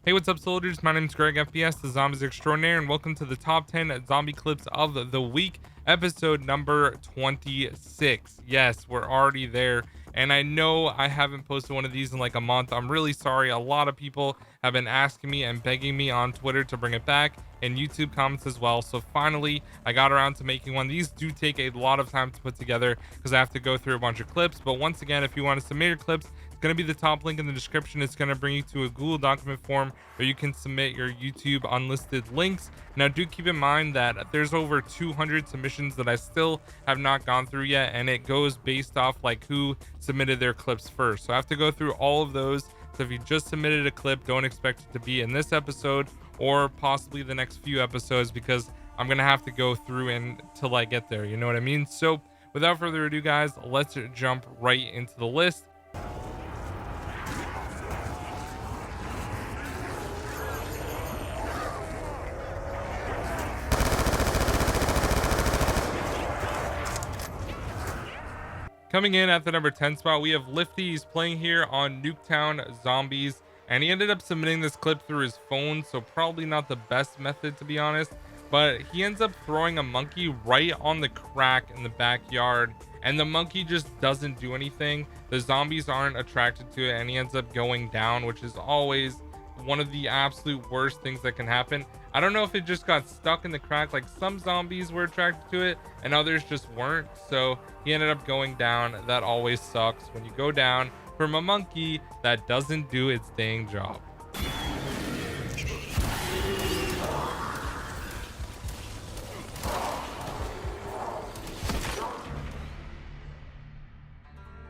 Hey, what's up, soldiers? My name is GregFPS, the Zombies Extraordinaire, and welcome to the top 10 zombie clips of the week, episode number 26. Yes, we're already there, and I know I haven't posted one of these in like a month. I'm really sorry. A lot of people have been asking me and begging me on Twitter to bring it back, and YouTube comments as well. So finally, I got around to making one. These do take a lot of time to put together because I have to go through a bunch of clips. But once again, if you want to submit your clips, it's going to be the top link in the description. It's going to bring you to a Google document form where you can submit your YouTube unlisted links. Now, do keep in mind that there's over 200 submissions that I still have not gone through yet, and it goes based off like who submitted their clips first. So I have to go through all of those. So if you just submitted a clip, don't expect it to be in this episode or possibly the next few episodes, because I'm going to have to go through until I get there. You know what I mean? So without further ado, guys, let's jump right into the list. Coming in at the number 10 spot, we have Liifty. He's playing here on Nuketown Zombies, and he ended up submitting this clip through his phone, so probably not the best method, to be honest. But he ends up throwing a monkey right on the crack in the backyard, and the monkey just doesn't do anything. The zombies aren't attracted to it, and he ends up going down, which is always one of the absolute worst things that can happen. I don't know if it just got stuck in the crack, like some zombies were attracted to it and others just weren't, so he ended up going down. That always sucks when you go down from a monkey that doesn't do its dang job.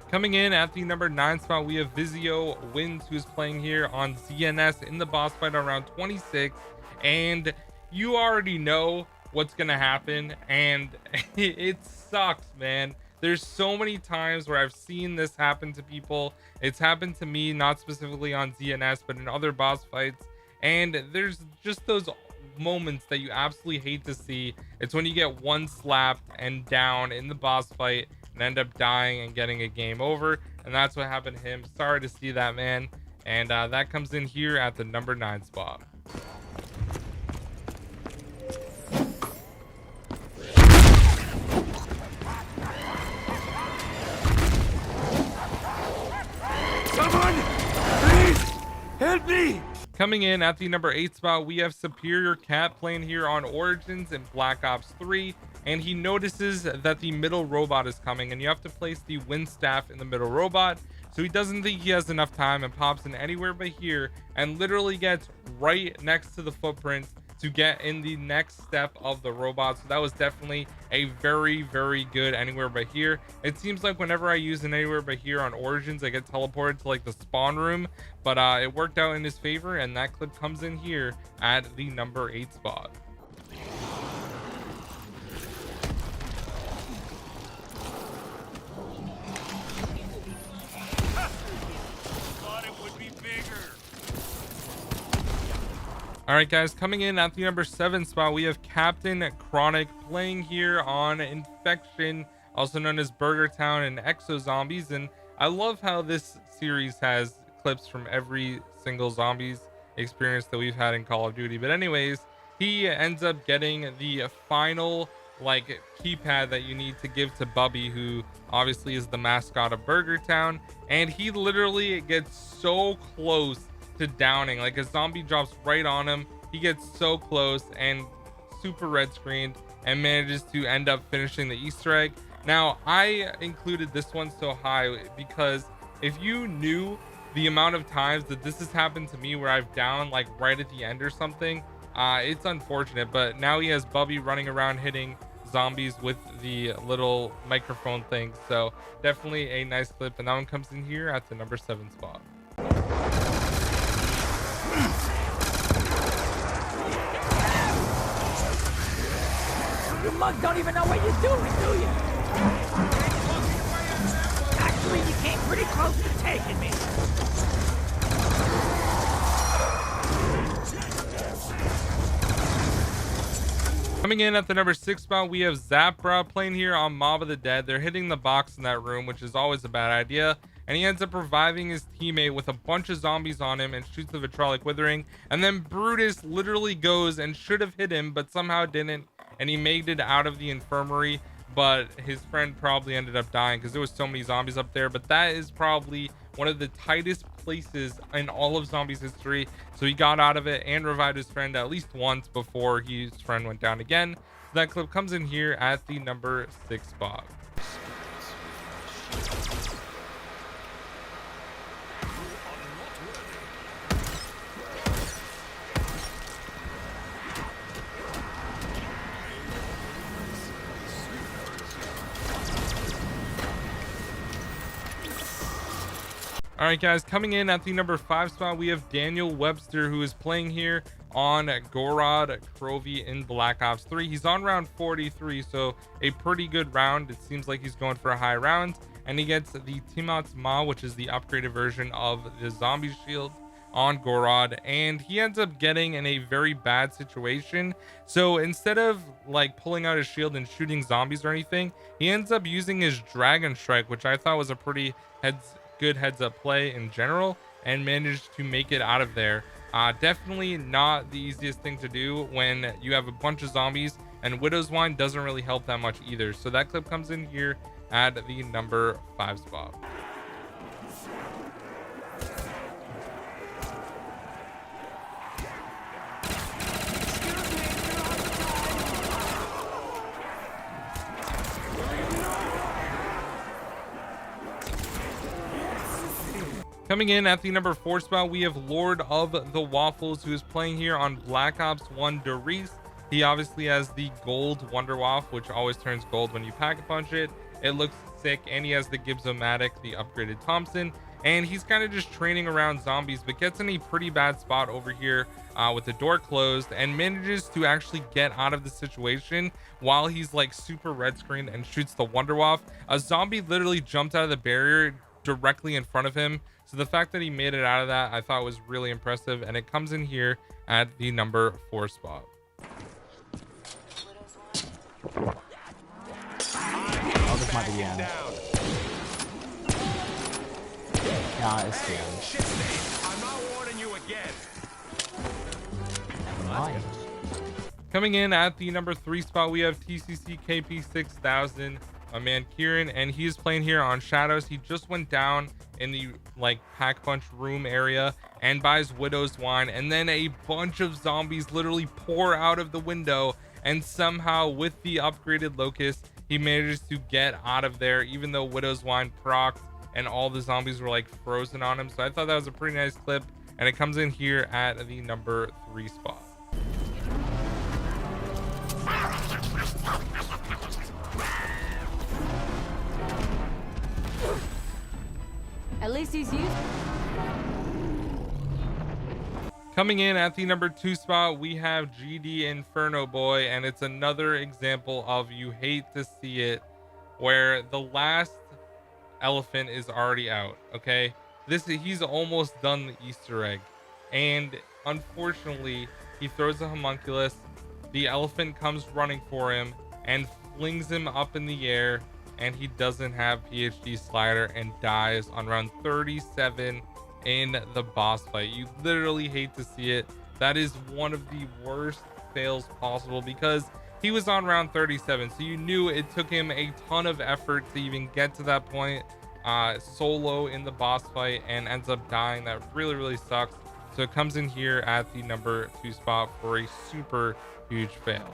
Coming in at the number 9 spot, we have Vizio Windz, who's playing here on ZNS in the boss fight around 26. And you already know what's going to happen. And it sucks, man. There's so many times where I've seen this happen to people. It's happened to me, not specifically on ZNS, but in other boss fights. And there's just those moments that you absolutely hate to see. It's when you get one slapped and down in the boss fight and end up dying and getting a game over, and that's what happened to him. Sorry to see that, man. And that comes in here at the number 9 spot. Someone, please help me. Coming in at the number 8 spot, we have SuperiorCat playing here on Origins in Black Ops 3, and he notices that the middle robot is coming, and you have to place the wind staff in the middle robot. So he doesn't think he has enough time and pops in anywhere but here and literally gets right next to the footprint to get in the next step of the robot. So that was definitely a very, very good anywhere but here. It seems like whenever I use an anywhere but here on Origins, I get teleported to like the spawn room, but it worked out in his favor, and that clip comes in here at the number 8 spot. All right, guys, coming in at the number 7 spot, we have Captain Chronic playing here on Infection, also known as Burger Town and Exo Zombies. And I love how this series has clips from every single zombies experience that we've had in Call of Duty. But anyways, he ends up getting the final like keypad that you need to give to Bubby, who obviously is the mascot of Burger Town, and he literally gets so close to downing. Like a zombie drops right on him, he gets so close and super red screened and manages to end up finishing the Easter egg. Now, I included this one so high because if you knew the amount of times that this has happened to me where I've downed like right at the end or something, it's unfortunate. But now he has Bubby running around hitting zombies with the little microphone thing, so definitely a nice clip, and that one comes in here at the number 7 spot. You mug don't even know what you're doing, do you? Actually, you came pretty close to taking me. Coming in at the number 6 spot, we have ZapBra playing here on Mob of the Dead. They're hitting the box in that room, which is always a bad idea. and he ends up reviving his teammate with a bunch of zombies on him and shoots the vitrolic withering. And then Brutus literally goes and should have hit him, but somehow didn't, and he made it out of the infirmary. But his friend probably ended up dying because there was so many zombies up there. But that is probably one of the tightest places in all of zombies history. So he got out of it and revived his friend at least once before his friend went down again. So that clip comes in here at the number 6 spot. All right, guys, coming in at the number 5 spot, we have Daniel Webster, who is playing here on Gorod Krovi in Black Ops 3. He's on round 43, so a pretty good round. It seems like he's going for a high round, and he gets the Timat's Ma, which is the upgraded version of the zombie shield on Gorod, and he ends up getting in a very bad situation. So instead of like pulling out his shield and shooting zombies or anything, he ends up using his Dragon Strike, which I thought was a pretty good heads up play in general, and managed to make it out of there. Definitely not the easiest thing to do when you have a bunch of zombies, and Widow's Wine doesn't really help that much either. So that clip comes in here at the number 5 spot. Coming in at the number 4 spot, we have Lord of the Waffles, who is playing here on Black Ops 1 Doris. He obviously has the gold Wonder Waff, which always turns gold when you pack a punch it. It looks sick, and he has the Gibsomatic, the upgraded Thompson, and he's kind of just training around zombies, but gets in a pretty bad spot over here with the door closed, and manages to actually get out of the situation while he's like super red screened and shoots the Wonder Waff. A zombie literally jumped out of the barrier directly in front of him. So the fact that he made it out of that, I thought was really impressive, and it comes in here at the number 4 spot. Oh, this might be the end. Nah, it's the end. I'm not warning you again. Nice. Coming in at the number 3 spot, we have TCC KP 6000, my man Kieran, and he is playing here on Shadows. He just went down in the like pack punch room area and buys Widow's Wine, and then a bunch of zombies literally pour out of the window, and somehow with the upgraded Locust he manages to get out of there, even though Widow's Wine procs and all the zombies were like frozen on him. So I thought that was a pretty nice clip, and it comes in here at the number 3 spot. At least he's used. Coming in at the number 2 spot, we have GD Infernoboy, and it's another example of you hate to see it, where the last elephant is already out. Okay, he's almost done the Easter egg, and unfortunately he throws a homunculus. The elephant comes running for him and flings him up in the air, and he doesn't have PhD slider and dies on round 37 in the boss fight. You literally hate to see it. That is one of the worst fails possible, because he was on round 37, so you knew it took him a ton of effort to even get to that point solo in the boss fight, and ends up dying. That really sucks. So it comes in here at the number 2 spot for a super huge fail.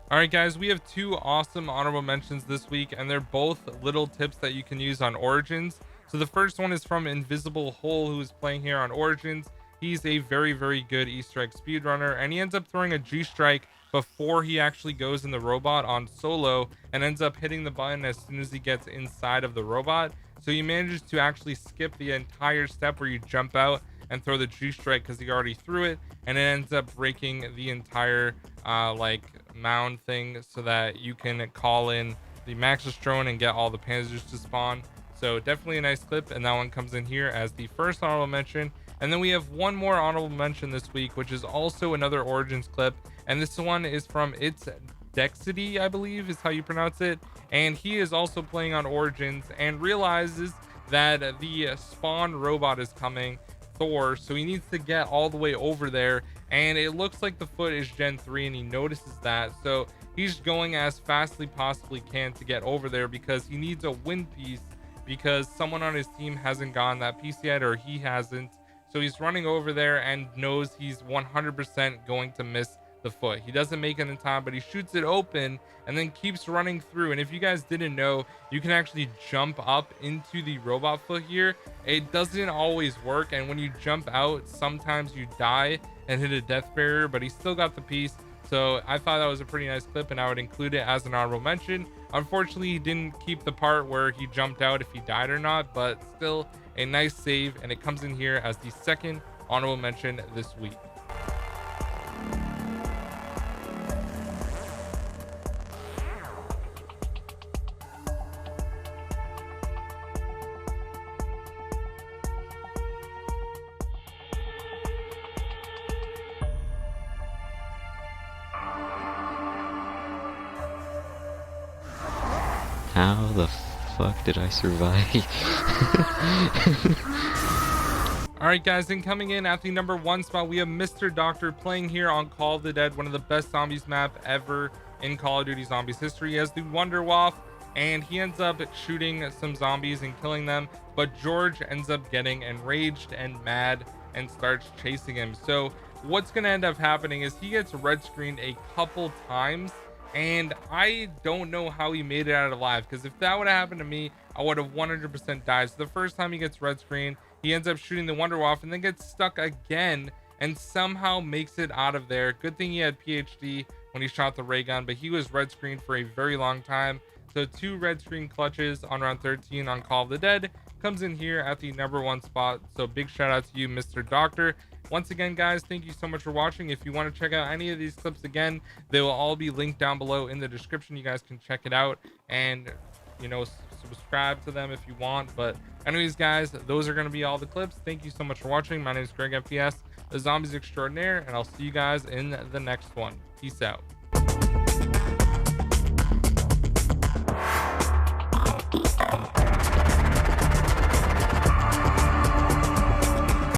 All right, guys, we have 2 awesome honorable mentions this week, and they're both little tips that you can use on Origins. So the first one is from Invisible Hole, who is playing here on Origins. He's a very good Easter egg speedrunner, and he ends up throwing a G-Strike before he actually goes in the robot on solo, and ends up hitting the button as soon as he gets inside of the robot. So he manages to actually skip the entire step where you jump out and throw the G-Strike, because he already threw it, and it ends up breaking the entire like mound thing, so that you can call in the Maxis drone and get all the panzers to spawn. So definitely a nice clip, and that one comes in here as the first honorable mention. And then we have one more honorable mention this week, which is also another Origins clip, and this one is from ItzDexity, I believe is how you pronounce it, and he is also playing on Origins and realizes that the spawn robot is coming, Thor, so he needs to get all the way over there, and it looks like the foot is Gen 3 and he notices that, so he's going as fast as he possibly can to get over there because he needs a win piece because someone on his team hasn't gotten that piece yet, or he hasn't. So he's running over there and knows he's 100% going to miss the foot. He doesn't make it in time, but he shoots it open and then keeps running through. And if you guys didn't know, you can actually jump up into the robot foot here. It doesn't always work, and when you jump out, sometimes you die and hit a death barrier, but he still got the piece. So I thought that was a pretty nice clip, and I would include it as an honorable mention. Unfortunately, he didn't keep the part where he jumped out if he died or not, but still a nice save, and it comes in here as the second honorable mention this week. How the fuck did I survive? All right, guys, and coming in at the number 1 spot, we have MisterDoctor playing here on Call of the Dead, one of the best zombies map ever in Call of Duty Zombies history. He has the Wonder Waff, and he ends up shooting some zombies and killing them, but George ends up getting enraged and mad and starts chasing him. So what's going to end up happening is he gets red screened a couple times, and I don't know how he made it out alive, because if that would have happened to me, I would have 100% died. So the first time he gets red screen, he ends up shooting the Wonder Waff and then gets stuck again and somehow makes it out of there. Good thing he had PhD when he shot the ray gun, but he was red screened for a very long time. So 2 red screen clutches on round 13 on Call of the Dead comes in here at the number 1 spot. So big shout out to you, MisterDoctor. Once again, guys, thank you so much for watching. If you want to check out any of these clips again, they will all be linked down below in the description. You guys can check it out and, you know, subscribe to them if you want. But anyways, guys, those are going to be all the clips. Thank you so much for watching. My name is GregFPS, the Zombies Extraordinaire, and I'll see you guys in the next one. Peace out.